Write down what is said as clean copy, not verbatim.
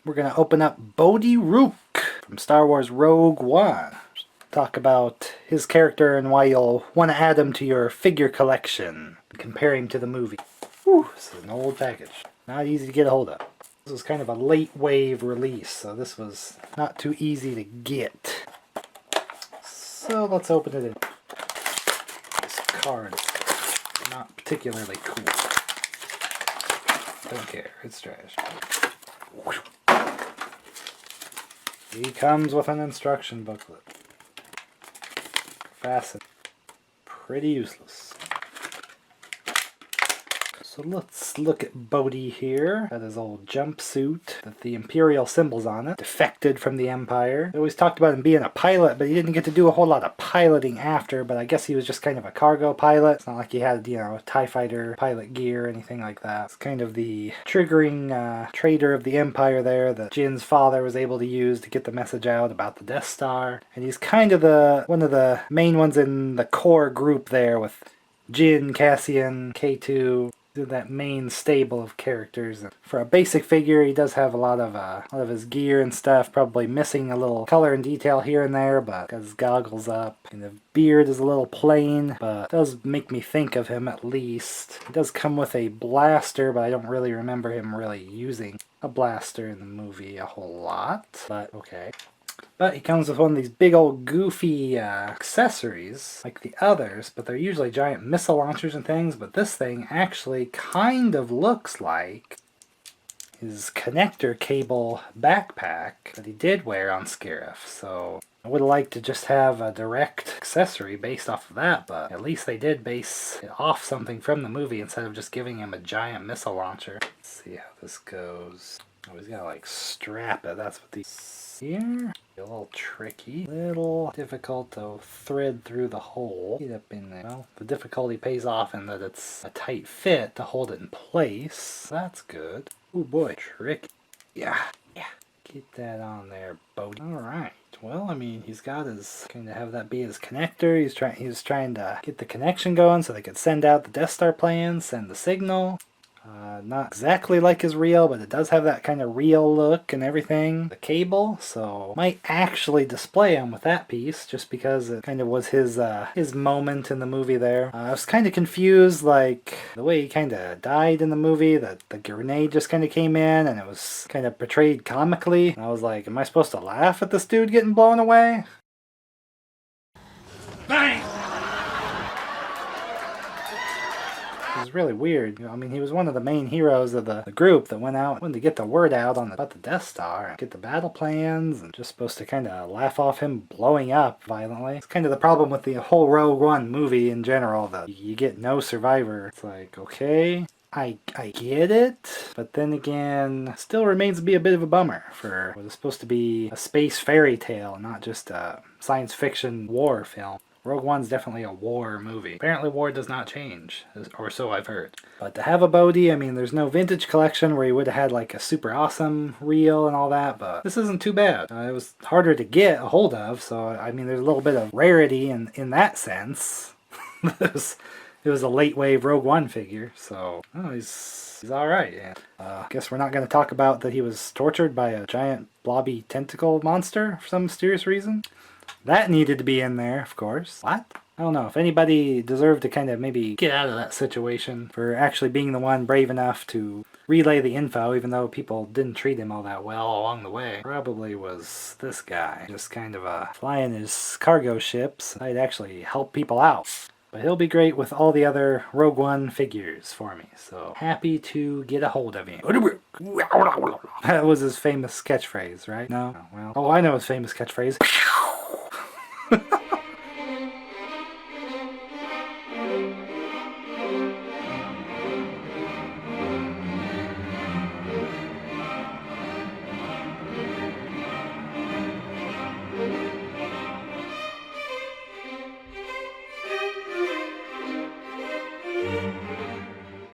we're going to open up Bohdi Rook from Star Wars Rogue One. Talk about his character and why you'll want to add him to your figure collection, compare him to the movie. Whew, this is an old package. Not easy to get a hold of. This was kind of a late wave release, so this was not too easy to get. So let's open it in. This card is not particularly cool. Don't care, it's trash. He comes with an instruction booklet. Fasten. Pretty useless. So let's look at Bohdi here. Got his old jumpsuit with the Imperial symbols on it. Defected from the Empire. They always talked about him being a pilot, but he didn't get to do a whole lot of piloting after, but I guess he was just kind of a cargo pilot. It's not like he had, you know, TIE fighter pilot gear or anything like that. It's kind of the triggering traitor of the Empire there that Jin's father was able to use to get the message out about the Death Star. And he's kind of one of the main ones in the core group there with Jin, Cassian, K2. That main stable of characters. For a basic figure, he does have a lot of his gear and stuff, probably missing a little color and detail here and there, but got his goggles up, and the beard is a little plain, but it does make me think of him at least. He does come with a blaster, but I don't really remember him really using a blaster in the movie a whole lot, but okay. But he comes with one of these big old goofy accessories, like the others, but they're usually giant missile launchers and things, but this thing actually kind of looks like his connector cable backpack that he did wear on Scarif, so I would have liked to just have a direct accessory based off of that, but at least they did base it off something from the movie instead of just giving him a giant missile launcher. Let's see how this goes. Oh, he's gotta like strap it, that's what these here. A little tricky, little difficult to thread through the hole. Get up in there. Well, the difficulty pays off in that it's a tight fit to hold it in place. That's good. Oh boy, tricky. Yeah. Get that on there, Bohdi. All right. Well, I mean, he's got his kind of have that be his connector. He's trying to get the connection going so they could send out the Death Star plans, send the signal. Not exactly like his reel, but it does have that kind of reel look and everything. The cable, so might actually display him with that piece, just because it kind of was his moment in the movie there. I was kind of confused, like, the way he kind of died in the movie, that the grenade just kind of came in, and it was kind of portrayed comically. And I was like, am I supposed to laugh at this dude getting blown away? Bang! It was really weird. You know, I mean, he was one of the main heroes of the group that went to get the word out about the Death Star and get the battle plans, and just supposed to kind of laugh off him blowing up violently. It's kind of the problem with the whole Rogue One movie in general, that you get no survivor. It's like, okay, I get it, but then again, still remains to be a bit of a bummer for what is supposed to be a space fairy tale, not just a science fiction war film. Rogue One's definitely a war movie. Apparently war does not change, or so I've heard. But to have a Bohdi, I mean, there's no vintage collection where you would have had like a super awesome reel and all that, but this isn't too bad. It was harder to get a hold of, so I mean, there's a little bit of rarity in that sense. It was a late wave Rogue One figure, so he's alright. Yeah. Guess we're not going to talk about that he was tortured by a giant blobby tentacle monster for some mysterious reason. That needed to be in there, of course. What? I don't know if anybody deserved to kind of maybe get out of that situation for actually being the one brave enough to relay the info, even though people didn't treat him all that well along the way. Probably was this guy, just kind of flying his cargo ships. I'd actually help people out. But he'll be great with all the other Rogue One figures for me, so happy to get a hold of him. That was his famous catchphrase, right? No? Oh, well. Oh, I know his famous catchphrase.